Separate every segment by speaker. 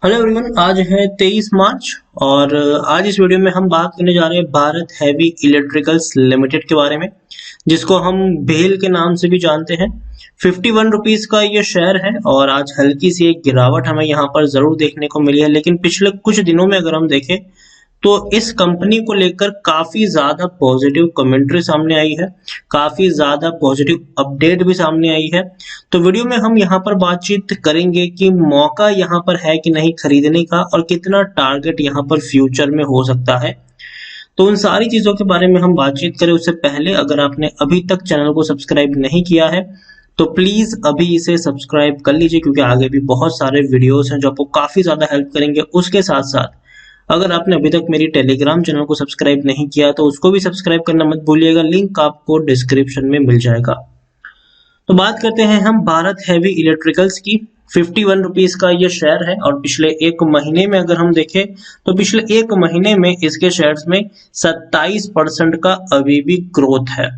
Speaker 1: Hello everyone. आज है 23 मार्च और आज इस वीडियो में हम बात करने जा रहे हैं भारत हैवी इलेक्ट्रिकल्स लिमिटेड के बारे में, जिसको हम भेल के नाम से भी जानते हैं। 51 रुपीज का ये शेयर है और आज हल्की सी एक गिरावट हमें यहाँ पर जरूर देखने को मिली है, लेकिन पिछले कुछ दिनों में अगर हम देखें तो इस कंपनी को लेकर काफी ज्यादा पॉजिटिव कमेंट्री सामने आई है, काफी ज्यादा पॉजिटिव अपडेट भी सामने आई है। तो वीडियो में हम यहाँ पर बातचीत करेंगे कि मौका यहाँ पर है कि नहीं खरीदने का और कितना टारगेट यहाँ पर फ्यूचर में हो सकता है। तो उन सारी चीजों के बारे में हम बातचीत करें उससे पहले अगर आपने अभी तक चैनल को सब्सक्राइब नहीं किया है तो प्लीज अभी इसे सब्सक्राइब कर लीजिए, क्योंकि आगे भी बहुत सारे वीडियोस हैं जो आपको काफी ज्यादा हेल्प करेंगे। उसके साथ साथ अगर आपने अभी तक मेरी टेलीग्राम चैनल को सब्सक्राइब नहीं किया तो उसको भी सब्सक्राइब करना मत भूलिएगा, लिंक आपको डिस्क्रिप्शन में मिल जाएगा। तो बात करते हैं हम भारत हैवी इलेक्ट्रिकल्स की। 51 रुपीज का ये शेयर है और पिछले एक महीने में अगर हम देखें तो पिछले एक महीने में इसके शेयर्स में 27% का अभी भी ग्रोथ है।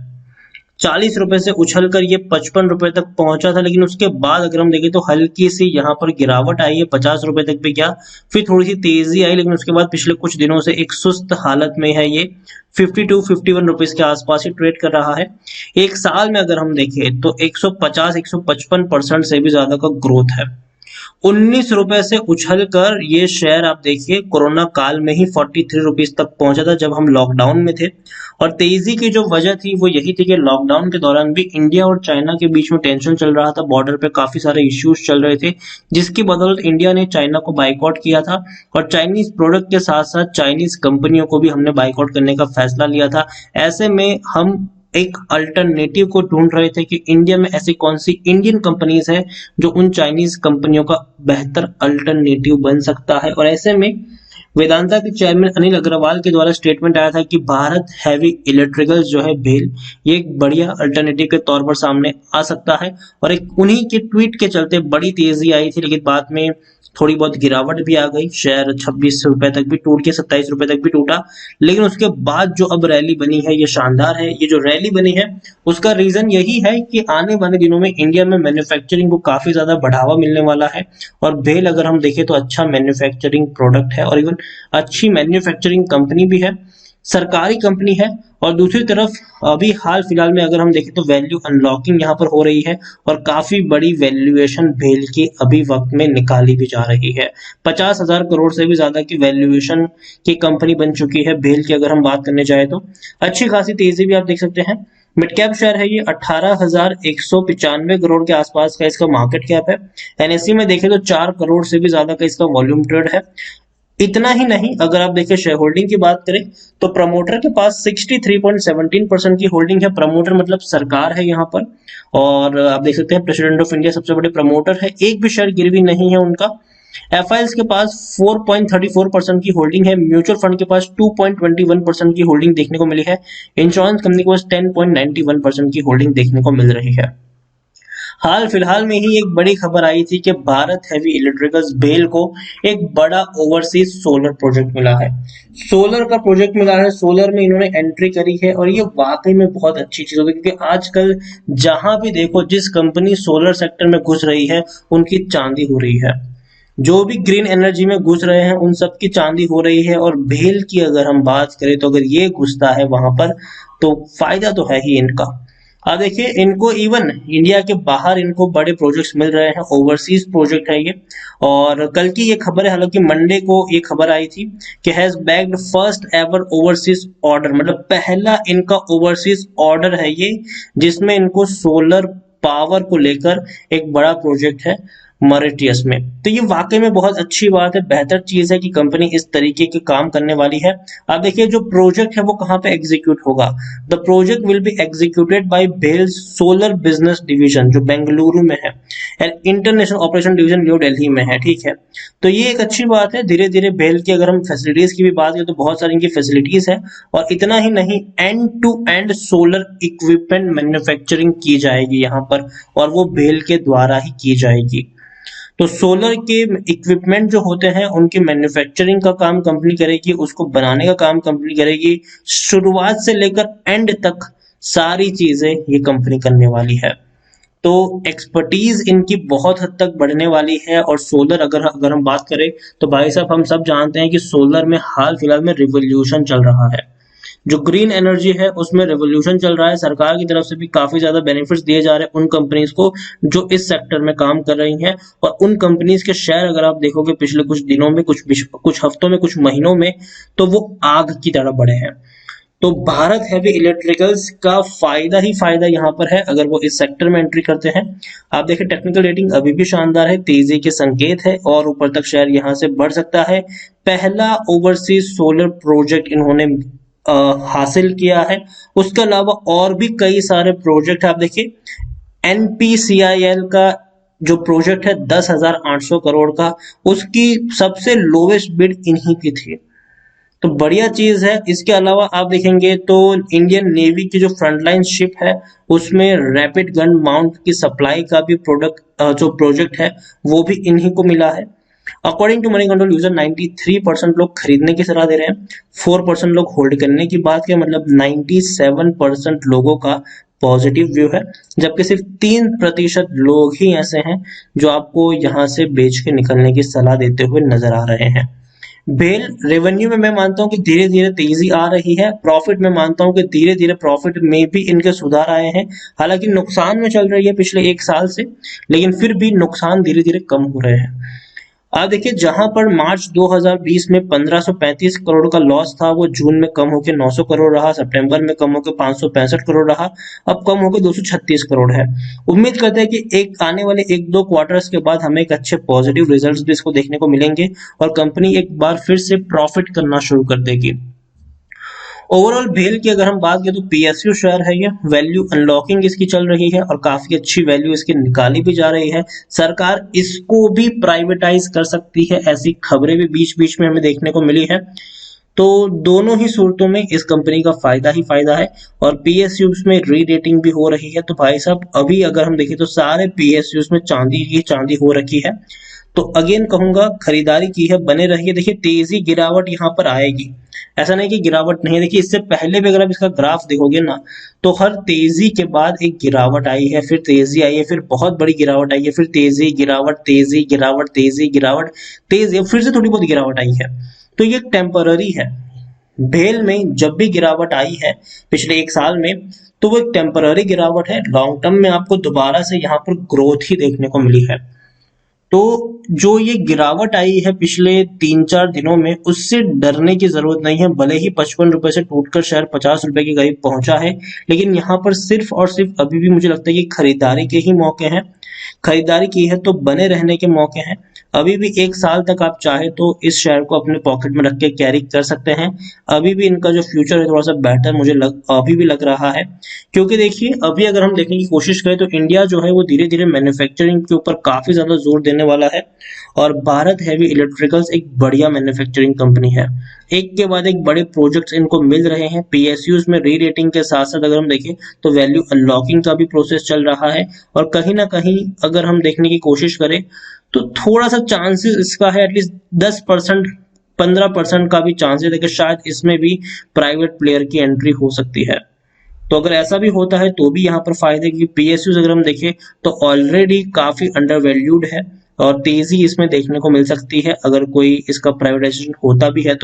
Speaker 1: 40 रुपए से उछलकर ये 55 रुपए तक पहुंचा था, लेकिन उसके बाद अगर हम देखें तो हल्की सी यहाँ पर गिरावट आई है, 50 रुपए तक भी गया, फिर थोड़ी सी तेजी आई, लेकिन उसके बाद पिछले कुछ दिनों से एक सुस्त हालत में है। ये 52-51 रुपीज के आसपास ही ट्रेड कर रहा है। एक साल में अगर हम देखें तो 150-155% से भी ज्यादा का ग्रोथ है। 19 रुपए से उछलकर ये शेयर आप देखिए कोरोना काल में ही 43 रुपीज तक पहुंचा था जब हम लॉकडाउन में थे। और तेजी की जो वजह थी वो यही थी कि लॉकडाउन के दौरान भी इंडिया और चाइना के बीच में टेंशन चल रहा था, बॉर्डर पे काफी सारे इश्यूज चल रहे थे, जिसकी बदौलत इंडिया ने चाइना को बाइकआउट किया था और चाइनीज प्रोडक्ट के साथ साथ चाइनीज कंपनियों को भी हमने बाइकआउट करने का फैसला लिया था। ऐसे में हम एक अल्टरनेटिव को ढूंढ रहे थे कि इंडिया में ऐसी कौन सी इंडियन कंपनीज है जो उन चाइनीज कंपनियों का बेहतर अल्टरनेटिव बन सकता है। और ऐसे में वेदांता के चेयरमैन अनिल अग्रवाल के द्वारा स्टेटमेंट आया था कि भारत हैवी इलेक्ट्रिकल्स जो है भेल, ये एक बढ़िया अल्टरनेटिव के तौर पर सामने आ सकता है। और एक उन्हीं के ट्वीट के चलते बड़ी तेजी आई थी, लेकिन बाद में थोड़ी बहुत गिरावट भी आ गई। शेयर 26 रुपए तक भी टूट के 27 रुपए तक भी टूटा, लेकिन उसके बाद जो अब रैली बनी है ये शानदार है। ये जो रैली बनी है उसका रीजन यही है कि आने वाले दिनों में इंडिया में मैन्युफैक्चरिंग को काफी ज्यादा बढ़ावा मिलने वाला है। और भेल अगर हम देखें तो अच्छा मैन्युफैक्चरिंग प्रोडक्ट है और इवन अच्छी मैन्युफैक्चरिंग कंपनी भी है, सरकारी कंपनी है। और दूसरी तरफ अभी हाल फिलहाल में अगर हम देखें तो वैल्यू अनलॉकिंग यहाँ पर हो रही है और काफी बड़ी वैल्यूएशन भेल की अभी वक्त में निकाली भी जा रही है। 50,000 करोड़ से भी ज्यादा की वैल्यूएशन की कंपनी बन चुकी है भेल की। अगर हम बात करने जाए तो अच्छी खासी तेजी भी आप देख सकते हैं। मिड कैप शेयर है ये, 18,195 करोड़ के आसपास का इसका मार्केट कैप है। एनएससी में देखें तो 4 करोड़ से भी ज्यादा का इसका वॉल्यूम ट्रेड है। इतना ही नहीं, अगर आप देखें शेयर होल्डिंग की बात करें तो प्रमोटर के पास 63.17% की होल्डिंग है। प्रमोटर मतलब सरकार है यहाँ पर। और आप देख सकते हैं प्रेसिडेंट ऑफ इंडिया सबसे बड़े प्रमोटर है, एक भी शेयर गिरवी नहीं है उनका। एफआईएल्स के पास 4.34% की होल्डिंग है। म्यूचुअल फंड के पास 2.21% की होल्डिंग देखने को मिली है। इंश्योरेंस कंपनी के पास 10.91% की होल्डिंग देखने को मिल रही है। हाल फिलहाल में ही एक बड़ी खबर आई थी कि भारत हैवी इलेक्ट्रिकल्स भेल को एक बड़ा ओवरसीज सोलर प्रोजेक्ट मिला है। सोलर का प्रोजेक्ट मिला है, सोलर में इन्होंने एंट्री करी है और ये वाकई में बहुत अच्छी चीज होगी, क्योंकि आजकल जहां भी देखो जिस कंपनी सोलर सेक्टर में घुस रही है उनकी चांदी हो रही है। जो भी ग्रीन एनर्जी में घुस रहे हैं उन सब की चांदी हो रही है। और भेल की अगर हम बात करें तो अगर ये घुसता है वहां पर तो फायदा तो है ही इनका। देखिए इनको इवन इंडिया के बाहर इनको बड़े प्रोजेक्ट्स मिल रहे हैं, ओवरसीज प्रोजेक्ट है ये। और कल की ये खबर है, हालांकि मंडे को ये खबर आई थी कि has bagged first ever overseas order, मतलब पहला इनका ओवरसीज ऑर्डर है ये, जिसमें इनको सोलर पावर को लेकर एक बड़ा प्रोजेक्ट है मॉरिटियस में। तो ये वाकई में बहुत अच्छी बात है, बेहतर चीज है कि कंपनी इस तरीके के काम करने वाली है। अब देखिए जो प्रोजेक्ट है वो कहाँ पे एग्जीक्यूट होगा। The project will be executed by भेल सोलर बिजनेस डिवीजन जो बेंगलुरु में है, and international operation division new Delhi में है। ठीक है, तो ये एक अच्छी बात है। धीरे धीरे भेल की अगर हम फैसिलिटीज की भी बात करें तो बहुत सारी इनकी फैसिलिटीज है। और इतना ही नहीं, end to end solar equipment manufacturing की जाएगी यहाँ पर, और वो भेल के द्वारा ही की जाएगी। तो सोलर के इक्विपमेंट जो होते हैं उनकी मैन्युफैक्चरिंग का काम कंपनी करेगी, उसको बनाने का काम कंपनी करेगी, शुरुआत से लेकर एंड तक सारी चीजें ये कंपनी करने वाली है। तो एक्सपर्टीज इनकी बहुत हद तक बढ़ने वाली है। और सोलर अगर अगर हम बात करें तो भाई साहब हम सब जानते हैं कि सोलर में हाल फिलहाल में रिवोल्यूशन चल रहा है। जो ग्रीन एनर्जी है उसमें रेवोल्यूशन चल रहा है। सरकार की तरफ से भी काफी ज्यादा बेनिफिट्स दिए जा रहे हैं उन कंपनीज को जो इस सेक्टर में काम कर रही हैं। और उन कंपनीज के शेयर अगर आप देखोगे पिछले कुछ दिनों में, कुछ हफ्तों में, कुछ महीनों में, तो वो आग की तरह बढ़े हैं। तो भारत हैवी इलेक्ट्रिकल्स का फायदा ही फायदा यहाँ पर है अगर वो इस सेक्टर में एंट्री करते हैं। आप देखें टेक्निकल रेटिंग अभी भी शानदार है, तेजी के संकेत है और ऊपर तक शेयर यहाँ से बढ़ सकता है। पहला ओवरसीज सोलर प्रोजेक्ट इन्होंने हासिल किया है। उसके अलावा और भी कई सारे प्रोजेक्ट आप देखिए, NPCIL का जो प्रोजेक्ट है 10,800 करोड़ का, उसकी सबसे लोवेस्ट बिड इन्हीं की थी। तो बढ़िया चीज है। इसके अलावा आप देखेंगे तो इंडियन नेवी की जो फ्रंटलाइन शिप है उसमें रैपिड गन माउंट की सप्लाई का भी जो प्रोजेक्ट है वो भी इन्हीं को मिला है। According to Moneycontrol user 93% लोग खरीदने की सलाह दे रहे हैं, 4% लोग होल्ड करने की बात के, मतलब 97% लोगों का पॉजिटिव व्यू है। जबकि सिर्फ 3% लोग ही ऐसे हैं जो आपको यहां से बेच के निकलने की सलाह देते हुए नजर आ रहे हैं। बेल रेवेन्यू में मैं मानता हूं कि धीरे धीरे तेजी आ रही है। प्रॉफिट में मानता हूं कि धीरे धीरे प्रॉफिट में भी इनके सुधार आए हैं। हालांकि नुकसान में चल रही है पिछले 1 साल से, लेकिन फिर भी नुकसान धीरे धीरे कम हो रहे हैं। आप देखिए जहां पर मार्च 2020 में 1535 करोड़ का लॉस था वो जून में कम होकर 900 करोड़ रहा, सितंबर में कम होकर 565 करोड़ रहा, अब कम होकर 236 करोड़ है। उम्मीद करते हैं कि एक आने वाले 1-2 क्वार्टर्स के बाद हमें एक अच्छे पॉजिटिव रिजल्ट्स भी इसको देखने को मिलेंगे और कंपनी एक बार फिर से प्रॉफिट करना शुरू कर देगी। ओवरऑल भेल की अगर हम बात करें तो PSU शेयर है, ये वैल्यू अनलॉकिंग इसकी चल रही है और काफी अच्छी वैल्यू इसकी निकाली भी जा रही है। सरकार इसको भी प्राइवेटाइज कर सकती है, ऐसी खबरें भी बीच बीच में हमें देखने को मिली है। तो दोनों ही सूरतों में इस कंपनी का फायदा ही फायदा है। और PSUs में री रेटिंग भी हो रही है। तो भाई साहब अभी अगर हम देखें तो सारे PSUs में चांदी की चांदी हो रखी है। तो अगेन कहूंगा खरीदारी की है, बने रहिए। देखिए तेजी गिरावट यहाँ पर आएगी, ऐसा नहीं कि गिरावट नहीं है। देखिए इससे पहले भी अगर आप इसका ग्राफ देखोगे ना तो हर तेजी के बाद एक गिरावट आई है, फिर तेजी आई है, फिर बहुत बड़ी गिरावट आई है, फिर तेजी गिरावट तेजी गिरावट तेजी गिरावट तेजी, फिर से थोड़ी बहुत गिरावट आई है। तो ये टेम्पररी है। भेल में जब भी गिरावट आई है पिछले 1 साल में तो वो एक टेम्पररी गिरावट है। लॉन्ग टर्म में आपको दोबारा से यहाँ पर ग्रोथ ही देखने को मिली है। तो जो ये गिरावट आई है पिछले 3-4 दिनों में उससे डरने की जरूरत नहीं है। भले ही 55 रुपए से टूटकर शेयर 50 रुपए के करीब पहुंचा है, लेकिन यहाँ पर सिर्फ और सिर्फ अभी भी मुझे लगता है कि खरीदारी के ही मौके हैं। खरीदारी की है तो बने रहने के मौके हैं। अभी भी 1 साल तक आप चाहे तो इस शेयर को अपने पॉकेट में रख के कैरी कर सकते हैं। अभी भी इनका जो फ्यूचर है थोड़ा सा बेहतर मुझे अभी भी लग रहा है। क्योंकि देखिए अभी अगर हम देखने की कोशिश करें तो इंडिया जो है वो धीरे धीरे मैन्युफैक्चरिंग के ऊपर काफी ज्यादा जोर देने वाला है। और भारत हैवी इलेक्ट्रिकल्स एक बढ़िया मैन्युफैक्चरिंग कंपनी है। एक के बाद एक बड़े प्रोजेक्ट्स इनको मिल रहे हैं। PSUs में री रेटिंग के साथ साथ अगर हम देखें तो वैल्यू अनलॉकिंग का भी प्रोसेस चल रहा है। और कहीं ना कहीं अगर हम देखने की कोशिश करें तो थोड़ा सा चांसेस इसका है, एटलीस्ट 10% 15% का भी चांसेस है कि शायद इसमें भी प्राइवेट प्लेयर की एंट्री हो सकती है। तो अगर ऐसा भी होता है तो भी यहाँ पर फायदे की PSUs अगर हम देखें तो ऑलरेडी काफी अंडर वैल्यूड है और तेजी इसमें देखने को मिल सकती है अगर कोई इसका प्राइवेटाइजेशन होता भी है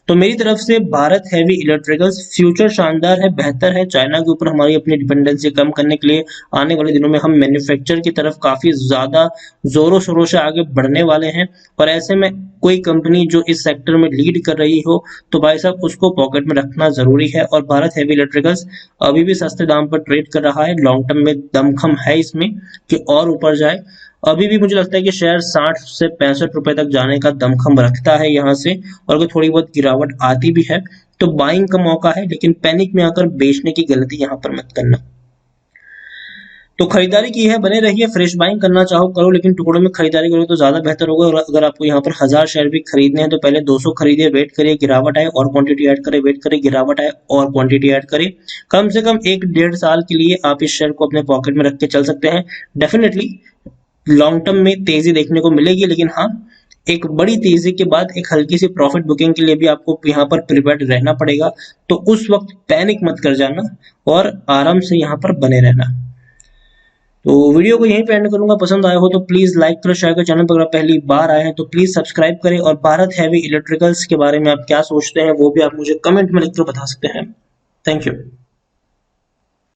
Speaker 1: तो मेरी तरफ से भारत हैवी इलेक्ट्रिकल्स फ्यूचर शानदार है, बेहतर है। चाइना के ऊपर हमारी अपनी डिपेंडेंसी कम करने के लिए आने वाले दिनों में हम मैन्युफैक्चर की तरफ काफी ज्यादा जोरों शोरों से आगे बढ़ने वाले हैं। और ऐसे में कोई कंपनी जो इस सेक्टर में लीड कर रही हो तो भाई साहब उसको पॉकेट में रखना जरूरी है। और भारत हैवी इलेक्ट्रिकल्स अभी भी सस्ते दाम पर ट्रेड कर रहा है। लॉन्ग टर्म में दमखम है इसमें कि और ऊपर जाए। अभी भी मुझे लगता है कि शेयर 60 से 65 रुपए तक जाने का दमखम रखता है यहाँ से। और अगर थोड़ी बहुत गिरावट आती भी है तो बाइंग का मौका है, लेकिन पैनिक में आकर बेचने की गलती यहाँ पर मत करना। तो खरीदारी की है, बने रहिए। फ्रेश बाइंग करना चाहो करो, लेकिन टुकड़ों में खरीदारी करो तो ज्यादा बेहतर होगा। और अगर आपको यहाँ पर 1000 शेयर भी खरीदने हैं तो पहले 200 खरीदिए, वेट करिए गिरावट आए और क्वांटिटी ऐड करें, वेट करें गिरावट आए और क्वांटिटी ऐड करें। कम से कम 1-1.5 साल के लिए आप इस शेयर को अपने पॉकेट में रख के चल सकते हैं। डेफिनेटली लॉन्ग टर्म में तेजी देखने को मिलेगी, लेकिन हाँ एक बड़ी तेजी के बाद एक हल्की सी प्रॉफिट बुकिंग के लिए भी आपको यहाँ पर प्रिपेयर्ड रहना पड़ेगा। तो उस वक्त पैनिक मत कर जाना और आराम से यहाँ पर बने रहना। तो वीडियो को यहीं पे एंड करूंगा। पसंद आया हो तो प्लीज लाइक करो, शेयर करो। चैनल पर अगर पहली बार आए हैं तो प्लीज सब्सक्राइब करें, और भारत हैवी इलेक्ट्रिकल्स के बारे में आप क्या सोचते हैं वो भी आप मुझे कमेंट में लिखकर बता सकते हैं। Thank you.